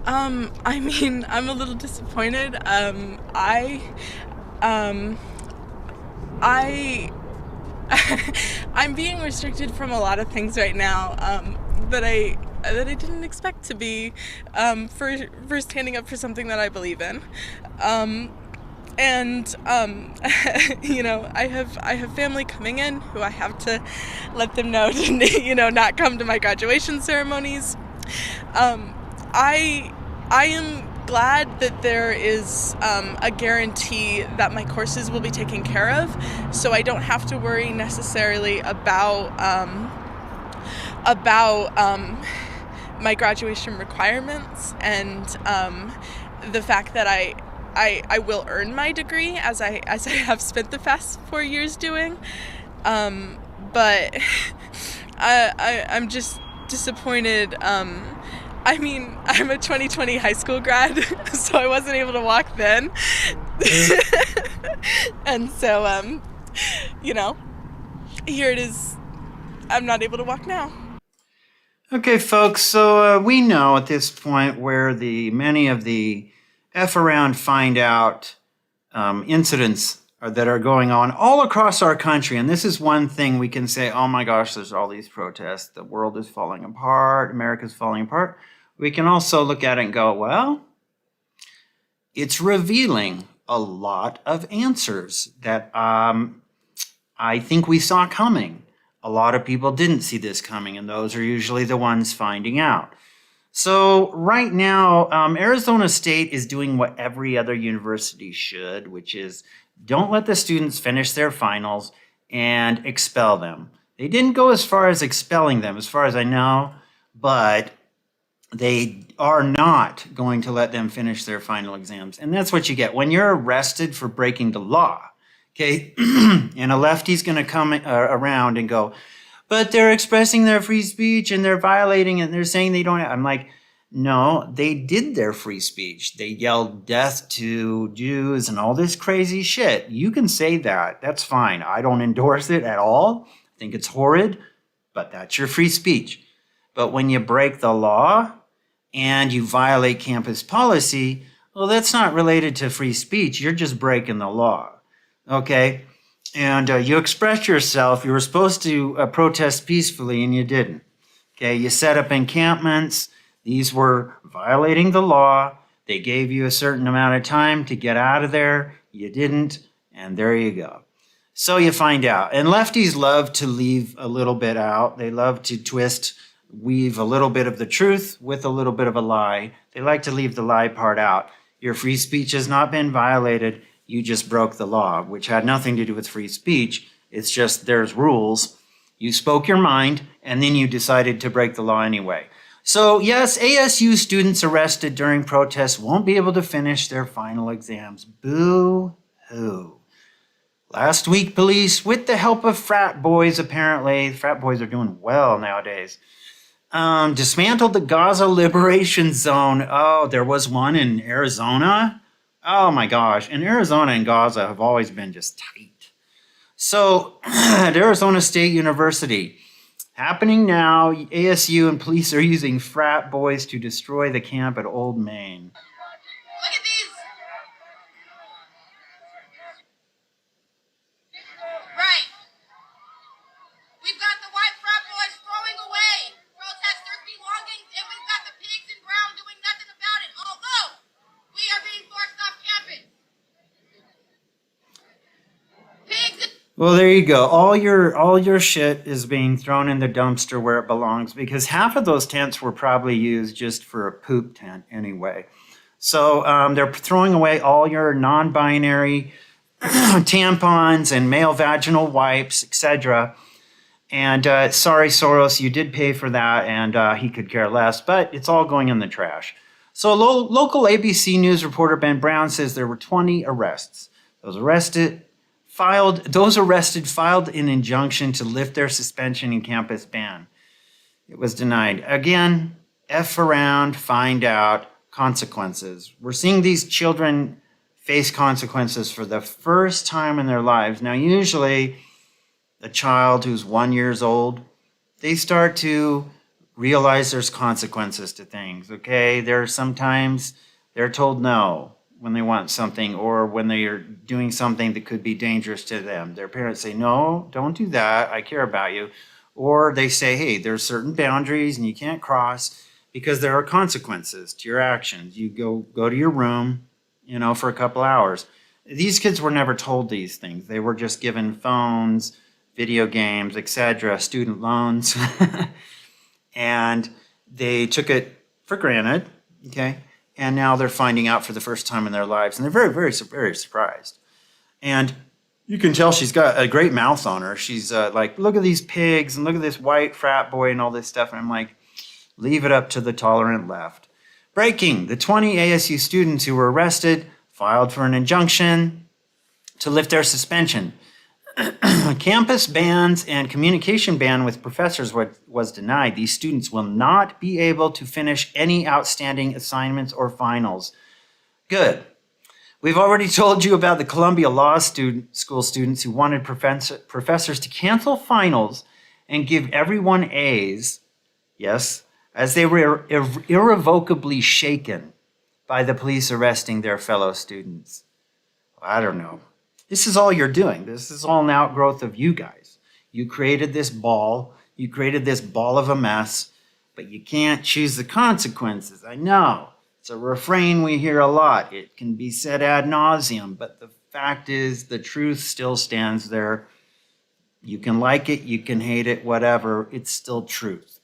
I mean, I'm a little disappointed. Um, I, I'm being restricted from a lot of things right now. That I didn't expect to be, for standing up for something that I believe in. Um, and I have family coming in who I have to let them know to not come to my graduation ceremonies. um, I I am glad that there is a guarantee that my courses will be taken care of, so I don't have to worry necessarily about my graduation requirements, and the fact that I will earn my degree as I have spent the past 4 years doing. But I'm just disappointed. I mean, I'm a 2020 high school grad, so I wasn't able to walk then. And so, you know, here it is. I'm not able to walk now. Okay, folks. So we know at this point where the many of the f around find out incidents that are going on all across our country, and this is one thing we can say. Oh my gosh, there's all these protests. The world is falling apart. America's falling apart. We can also look at it and go, well, it's revealing a lot of answers that I think we saw coming. A lot of people didn't see this coming, and those are usually the ones finding out. So right now, Arizona State is doing what every other university should, which is don't let the students finish their finals and expel them. They didn't go as far as expelling them, as far as I know, but they are not going to let them finish their final exams. And that's what you get when you're arrested for breaking the law. Okay, and a lefty's going to come around and go, but they're expressing their free speech and they're violating it. And they're saying they don't. I'm like, no, they did their free speech. They yelled death to Jews and all this crazy shit. You can say that. That's fine. I don't endorse it at all. I think it's horrid, but that's your free speech. But when you break the law and you violate campus policy, well, that's not related to free speech. You're just breaking the law. Okay, and you expressed yourself. You were supposed to protest peacefully, and you didn't. Okay, you set up encampments. These were violating the law. They gave you a certain amount of time to get out of there. You didn't, and there you go. So you find out. And lefties love to leave a little bit out. They love to weave a little bit of the truth with a little bit of a lie. They like to leave the lie part out. Your free speech has not been violated. You just broke the law, which had nothing to do with free speech. It's just there's rules. You spoke your mind, and then you decided to break the law anyway. So yes, ASU students arrested during protests won't be able to finish their final exams. Boo-hoo. Last week, police, with the help of frat boys, apparently, frat boys are doing well nowadays, dismantled the Gaza Liberation Zone. Oh, there was one in Arizona? Oh my gosh, and Arizona and Gaza have always been just tight. So at Arizona State University, happening now, ASU and police are using frat boys to destroy the camp at Old Main. Look at these! Right. We've got the white frat boys throwing away protesters belonging, and we've got the pigs in brown doing nothing about it, although we are being forced off campus. Pigs. Well, there you go. All your shit is being thrown in the dumpster where it belongs, because half of those tents were probably used just for a poop tent anyway. So they're throwing away all your non-binary tampons and male vaginal wipes, etc. And sorry, Soros, you did pay for that, and he could care less, but it's all going in the trash. So local ABC News reporter Ben Brown says there were 20 arrests. Those arrested filed an injunction to lift their suspension and campus ban. It was denied. Again, F around, find out, consequences. We're seeing these children face consequences for the first time in their lives. Now, usually, a child who's 1 year old, they start to realize there's consequences to things, okay? There's sometimes they're told no when they want something or when they are doing something that could be dangerous to them. Their parents say, no, don't do that. I care about you. Or they say, hey, there's certain boundaries and you can't cross because there are consequences to your actions. You go to your room, for a couple hours. These kids were never told these things. They were just given phones, video games, etc., student loans, and they took it for granted, okay? And now they're finding out for the first time in their lives, and they're very, very, very surprised. And you can tell she's got a great mouth on her. She's like, look at these pigs, and look at this white frat boy and all this stuff. And I'm like, leave it up to the tolerant left. Breaking: the 20 ASU students who were arrested filed for an injunction to lift their suspension. Campus bans and communication ban with professors was denied. These students will not be able to finish any outstanding assignments or finals. Good. We've already told you about the Columbia Law School students who wanted professors to cancel finals and give everyone A's, yes, as they were irrevocably shaken by the police arresting their fellow students. I don't know. This is all you're doing. This is all an outgrowth of you guys. You created this ball. You created this ball of a mess, but you can't choose the consequences. I know. It's a refrain we hear a lot. It can be said ad nauseum, but the fact is the truth still stands there. You can like it, you can hate it, whatever. It's still truth.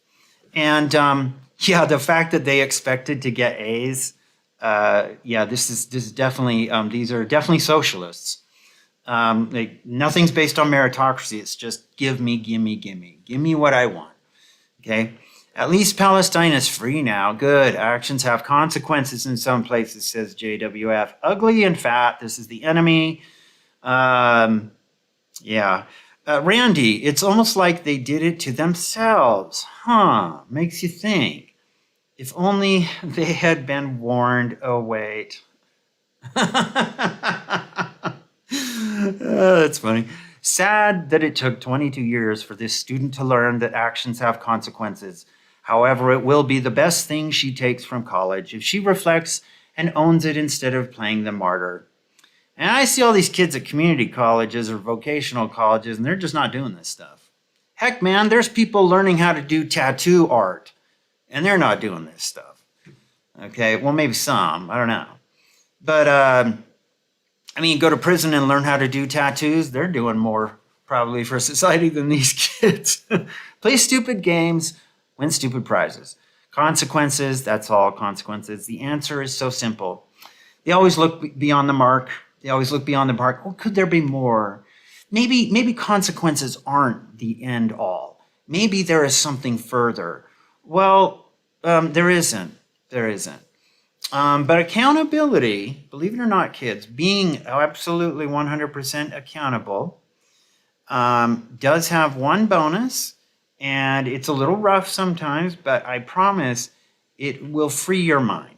And the fact that they expected to get A's, this is definitely, these are definitely socialists. Nothing's based on meritocracy. It's just give me what I want. Okay. At least Palestine is free now. Good. Actions have consequences in some places, says JWF. Ugly and fat. This is the enemy. Randy, it's almost like they did it to themselves. Makes you think. If only they had been warned. Oh, wait. That's funny. Sad that it took 22 years for this student to learn that actions have consequences. However, it will be the best thing she takes from college if she reflects and owns it instead of playing the martyr. And I see all these kids at community colleges or vocational colleges, and they're just not doing this stuff. Heck, man, there's people learning how to do tattoo art, and they're not doing this stuff. Okay, well, maybe some. I don't know. But, go to prison and learn how to do tattoos. They're doing more probably for society than these kids. Play stupid games, win stupid prizes. Consequences, that's all consequences. The answer is so simple. They always look beyond the mark. Oh, could there be more? Maybe consequences aren't the end all. Maybe there is something further. Well, there isn't. But accountability, believe it or not, kids, being absolutely 100% accountable does have one bonus, and it's a little rough sometimes, but I promise it will free your mind.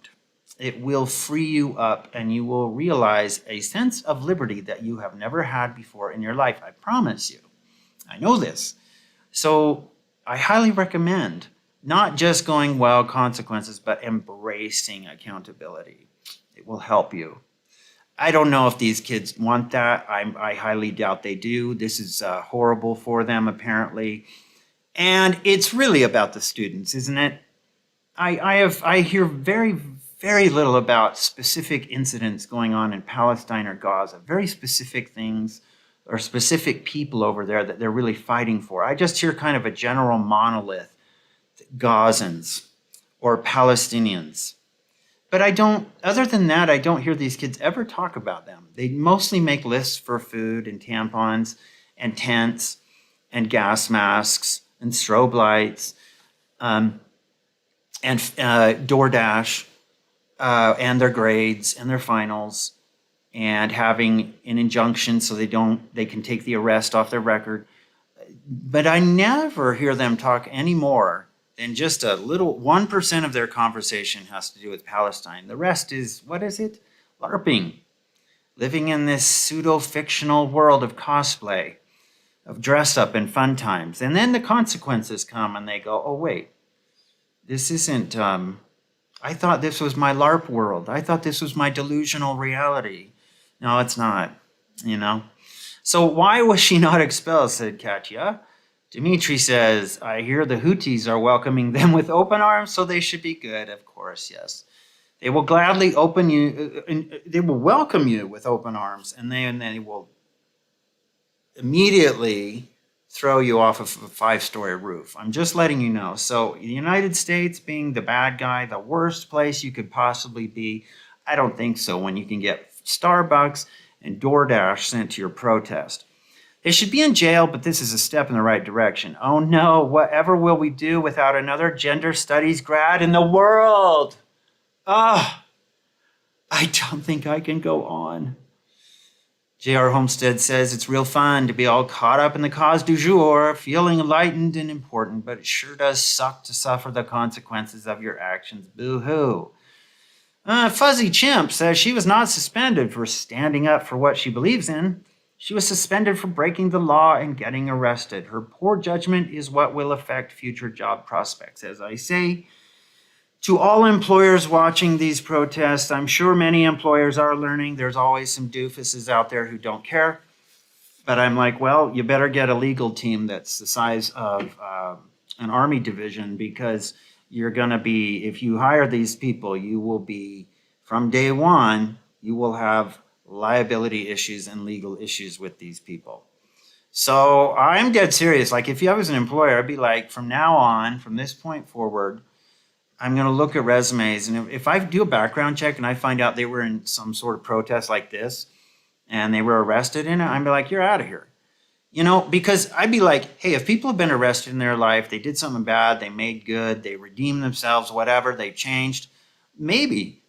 It will free you up, and you will realize a sense of liberty that you have never had before in your life. I promise you. I know this. So I highly recommend not just going, consequences, but embracing accountability. It will help you. I don't know if these kids want that. I highly doubt they do. This is horrible for them, apparently. And it's really about the students, isn't it? I hear very, very little about specific incidents going on in Palestine or Gaza, very specific things or specific people over there that they're really fighting for. I just hear kind of a general monolith, Gazans or Palestinians. But other than that, I don't hear these kids ever talk about them. They mostly make lists for food and tampons and tents and gas masks and strobe lights and DoorDash and their grades and their finals and having an injunction so they can take the arrest off their record. But I never hear them talk anymore than just a little 1% of their conversation has to do with Palestine. The rest is, what is it? LARPing. Living in this pseudo-fictional world of cosplay, of dress up and fun times. And then the consequences come and they go, oh, wait, This isn't, I thought this was my LARP world. I thought this was my delusional reality. No, it's not, you know? So why was she not expelled, said Katya. Dmitri says, I hear the Houthis are welcoming them with open arms, so they should be good. Of course, yes. They will gladly open you, they will welcome you with open arms, and they will immediately throw you off of a 5-story roof. I'm just letting you know. So the United States being the bad guy, the worst place you could possibly be, I don't think so when you can get Starbucks and DoorDash sent to your protest. They should be in jail, but this is a step in the right direction. Oh no, whatever will we do without another gender studies grad in the world? Ah, I don't think I can go on. J.R. Homestead says it's real fun to be all caught up in the cause du jour, feeling enlightened and important, but it sure does suck to suffer the consequences of your actions. Boo-hoo. Fuzzy Chimp says she was not suspended for standing up for what she believes in. She was suspended for breaking the law and getting arrested. Her poor judgment is what will affect future job prospects. As I say, to all employers watching these protests, I'm sure many employers are learning. There's always some doofuses out there who don't care. But I'm like, well, you better get a legal team that's the size of an army division, because you're going to be, if you hire these people, you will be, from day one, you will have liability issues and legal issues with these people. So I'm dead serious. Like, if I was an employer, I'd be like, from now on, from this point forward, I'm going to look at resumes. And if I do a background check and I find out they were in some sort of protest like this and they were arrested in it, I'd be like, you're out of here. You know, because I'd be like, hey, if people have been arrested in their life, they did something bad, they made good, they redeemed themselves, whatever, they changed, maybe.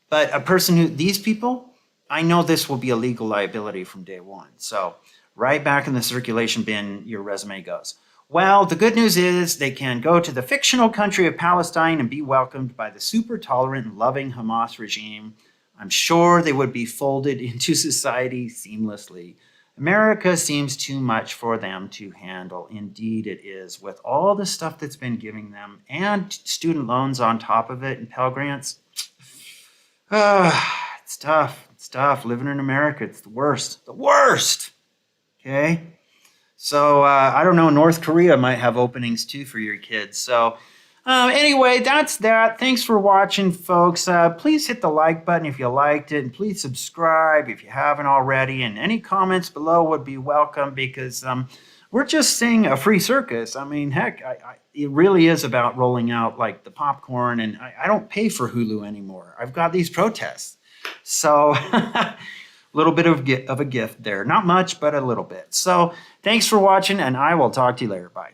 But a person who, these people, I know this will be a legal liability from day one. So right back in the circulation bin, your resume goes. Well, the good news is they can go to the fictional country of Palestine and be welcomed by the super tolerant and loving Hamas regime. I'm sure they would be folded into society seamlessly. America seems too much for them to handle. Indeed, it is. With all the stuff that's been giving them and student loans on top of it and Pell Grants, it's tough. It's tough. Living in America, it's the worst. The worst. Okay? So I don't know, North Korea might have openings too for your kids. So anyway, that's that. Thanks for watching, folks. Please hit the like button if you liked it, and please subscribe if you haven't already. And any comments below would be welcome, because we're just seeing a free circus. I mean, heck, it really is about rolling out like the popcorn, and I don't pay for Hulu anymore. I've got these protests. So a little bit of a gift there. Not much, but a little bit. So thanks for watching, and I will talk to you later. Bye.